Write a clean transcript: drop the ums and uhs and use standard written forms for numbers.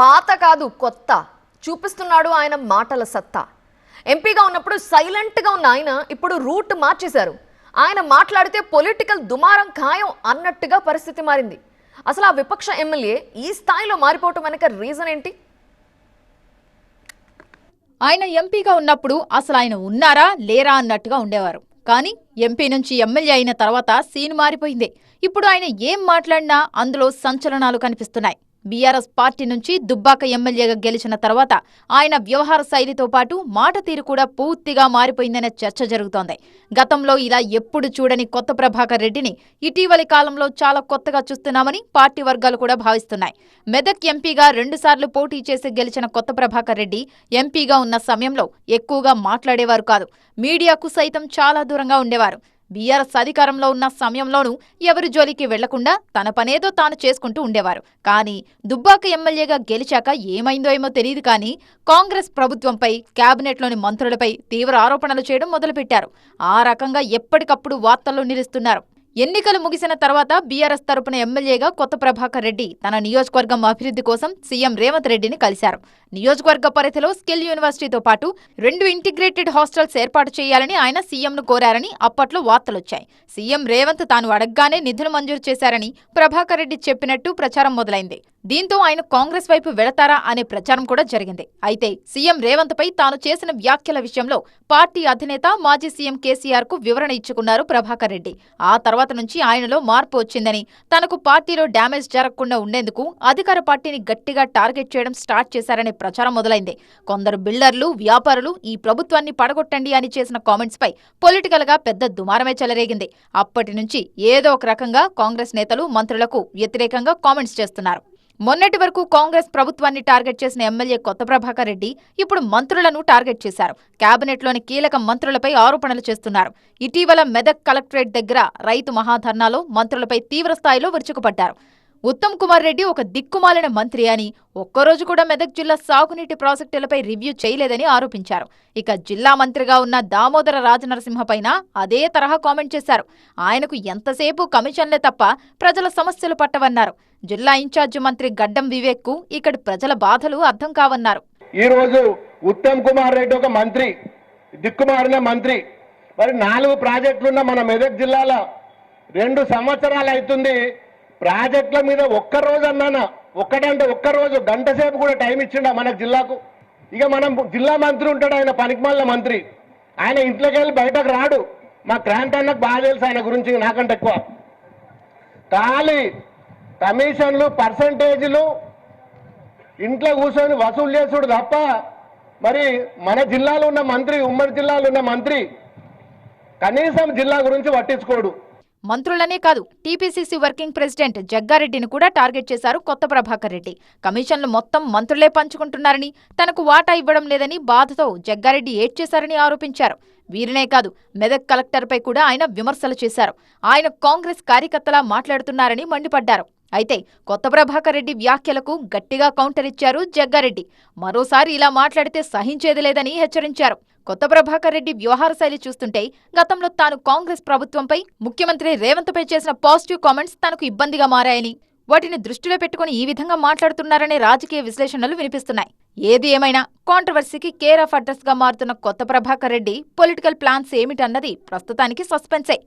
పాత కాదు కొత్త చూపిస్తున్నాడు ఆయన మాటల సత్తా. ఎంపీగా ఉన్నప్పుడు సైలెంట్గా ఉన్న ఆయన ఇప్పుడు రూట్ మార్చేశారు. ఆయన మాట్లాడితే పొలిటికల్ దుమారం ఖాయం అన్నట్టుగా పరిస్థితి మారింది. అసలు ఆ విపక్ష ఎమ్మెల్యే ఈ స్థాయిలో మారిపోవటం వెనక రీజన్ ఏంటి? ఆయన ఎంపీగా ఉన్నప్పుడు అసలు ఆయన ఉన్నారా లేరా అన్నట్టుగా ఉండేవారు. కానీ ఎంపీ నుంచి ఎమ్మెల్యే అయిన తర్వాత సీన్ మారిపోయింది. ఇప్పుడు ఆయన ఏం మాట్లాడినా అందులో సంచలనాలు కనిపిస్తున్నాయి. బీఆర్ఎస్ పార్టీ నుంచి దుబ్బాక ఎమ్మెల్యేగా గెలిచిన తర్వాత ఆయన వ్యవహార శైలితో పాటు మాట తీరు కూడా పూర్తిగా మారిపోయిందనే చర్చ జరుగుతోంది. గతంలో ఇలా ఎప్పుడు చూడని కొత్త ప్రభాకర్ రెడ్డిని ఇటీవలి కాలంలో చాలా కొత్తగా చూస్తున్నామని పార్టీ వర్గాలు కూడా భావిస్తున్నాయి. మెదక్ ఎంపీగా 2 సార్లు పోటీ చేసి గెలిచిన కొత్త ప్రభాకర్ రెడ్డి ఎంపీగా ఉన్న సమయంలో ఎక్కువగా మాట్లాడేవారు కాదు. మీడియాకు సైతం చాలా దూరంగా ఉండేవారు. బీఆర్ఎస్ అధికారంలో ఉన్న సమయంలోనూ ఎవరి జోలికి వెళ్లకుండా తన పనేదో తాను చేసుకుంటూ ఉండేవారు. కానీ దుబ్బాక ఎమ్మెల్యేగా గెలిచాక ఏమైందో ఏమో తెలియదు కానీ కాంగ్రెస్ ప్రభుత్వంపై, కేబినెట్లోని మంత్రులపై తీవ్ర ఆరోపణలు చేయడం మొదలుపెట్టారు. ఆ రకంగా ఎప్పటికప్పుడు వార్తల్లో నిలుస్తున్నారు. ఎన్నికలు ముగిసిన తర్వాత బీఆర్ఎస్ తరపున ఎమ్మెల్యేగా కొత్త ప్రభాకర్ రెడ్డి తన నియోజకవర్గం అభివృద్ధి కోసం సీఎం రేవంత్ రెడ్డిని కలిశారు. నియోజకవర్గ పరిధిలో స్కిల్ యూనివర్సిటీతో పాటు 2 ఇంటిగ్రేటెడ్ హాస్టల్స్ ఏర్పాటు చేయాలని ఆయన సీఎంను కోరారని అప్పట్లో వార్తలొచ్చాయి. సీఎం రేవంత్ తాను అడగ్గానే నిధులు మంజూరు చేశారని ప్రభాకర్ రెడ్డి చెప్పినట్టు ప్రచారం మొదలైంది. దీంతో ఆయన కాంగ్రెస్ వైపు వెళతారా అనే ప్రచారం కూడా జరిగింది. అయితే సీఎం రేవంత్ పై తాను చేసిన వ్యాఖ్యల విషయంలో పార్టీ అధినేత మాజీ సీఎం కేసీఆర్ కు వివరణ ఇచ్చుకున్నారు ప్రభాకర్ రెడ్డి. ఆ తర్వాత నుంచి ఆయనలో మార్పు వచ్చిందని, తనకు పార్టీలో డ్యామేజ్ జరగకుండా ఉండేందుకు అధికార పార్టీని గట్టిగా టార్గెట్ చేయడం స్టార్ట్ చేశారనే ప్రచారం మొదలైంది. కొందరు బిల్డర్లు, వ్యాపారులు ఈ ప్రభుత్వాన్ని పడగొట్టండి అని చేసిన కామెంట్స్ పై పొలిటికల్ గా పెద్ద దుమారమే చెలరేగింది. అప్పటి నుంచి ఏదో ఒక రకంగా కాంగ్రెస్ నేతలు, మంత్రులకు వ్యతిరేకంగా కామెంట్స్ చేస్తున్నారు. మొన్నటి వరకు కాంగ్రెస్ ప్రభుత్వాన్ని టార్గెట్ చేసిన ఎమ్మెల్యే కొత్త ప్రభాకర్ రెడ్డి ఇప్పుడు మంత్రులను టార్గెట్ చేశారు. కేబినెట్లోని కీలక మంత్రులపై ఆరోపణలు చేస్తున్నారు. ఇటీవల మెదక్ కలెక్టరేట్ దగ్గర రైతు మహాధర్నాలో మంత్రులపై తీవ్ర స్థాయిలో విరుచుకుపడ్డారు. ఉత్తమ్ కుమార్ రెడ్డి ఒక దిక్కుమాలిన మంత్రి అని, ఒక్కరోజు కూడా మెదక్ జిల్లా సాగునీటి ప్రాజెక్టులపై రివ్యూ చేయలేదని ఆరోపించారు. ఇక జిల్లా మంత్రిగా ఉన్న దామోదర రాజనరసింహ పైన అదే తరహా కామెంట్ చేశారు. ఆయనకు ఎంతసేపు కమిషన్లే తప్ప ప్రజల సమస్యలు పట్టవన్నారు. జిల్లా ఇన్ఛార్జి మంత్రి గడ్డం వివేక్ కు ఇక్కడి ప్రజల బాధలు అర్థం కావన్నారు. ఈ రోజు ఉత్తమ్ కుమార్ రెడ్డి ఒక మంత్రి, దిక్కుమారిన మంత్రి. మరి 4 ప్రాజెక్టులున్న మన మెదక్ జిల్లాలో 2 సంవత్సరాలు అవుతుంది. ప్రాజెక్టుల మీద ఒక్కరోజు అన్నానా, ఒక్కటంటే ఒక్కరోజు గంట సేపు కూడా టైం ఇచ్చిండా మన జిల్లాకు? ఇక మనం జిల్లా మంత్రి ఉంటాడు, ఆయన పనికిమాలిన మంత్రి. ఆయన ఇంట్లోకి వెళ్ళి బయటకు రాడు. మా క్రాంతి అన్నకు బాగా తెలుసు ఆయన గురించి నాకంటే ఎక్కువ. ఖాళీ కమిషన్లు, పర్సంటేజీలు ఇంట్లో కూర్చొని వసూలు చేసుడు తప్ప మరి మన జిల్లాలో ఉన్న మంత్రి, ఉమ్మడి జిల్లాలో ఉన్న మంత్రి కనీసం జిల్లా గురించి పట్టించుకోడు. మంత్రులనే కాదు, టీపీసీసీ వర్కింగ్ ప్రెసిడెంట్ జగ్గారెడ్డిని కూడా టార్గెట్ చేశారు కొత్త ప్రభాకర్ రెడ్డి. కమిషన్లు మొత్తం మంత్రులే పంచుకుంటున్నారని, తనకు వాటా ఇవ్వడం లేదని బాధతో జగ్గారెడ్డి ఏడ్చేశారని ఆరోపించారు. వీరినే కాదు, మెదక్ కలెక్టర్పై కూడా ఆయన విమర్శలు చేశారు. ఆయన కాంగ్రెస్ కార్యకర్తలా మాట్లాడుతున్నారని మండిపడ్డారు. అయితే కొత్త ప్రభాకర్ రెడ్డి వ్యాఖ్యలకు గట్టిగా కౌంటర్ ఇచ్చారు జగ్గారెడ్డి. మరోసారి ఇలా మాట్లాడితే సహించేది లేదని హెచ్చరించారు. కొత్త ప్రభాకర్ రెడ్డి వ్యవహార శైలి చూస్తుంటే గతంలో తాను కాంగ్రెస్ ప్రభుత్వంపై, ముఖ్యమంత్రి రేవంత్ పై చేసిన పాజిటివ్ కామెంట్స్ తనకు ఇబ్బందిగా మారాయని, వాటిని దృష్టిలో పెట్టుకుని ఈ విధంగా మాట్లాడుతున్నారనే రాజకీయ విశ్లేషణలు వినిపిస్తున్నాయి. ఏది ఏమైనా కాంట్రవర్సీకి కేర్ ఆఫ్ అడ్రస్ గా మారుతున్న కొత్త ప్రభాకర్ రెడ్డి పొలిటికల్ ప్లాన్స్ ఏమిటన్నది ప్రస్తుతానికి సస్పెన్సే.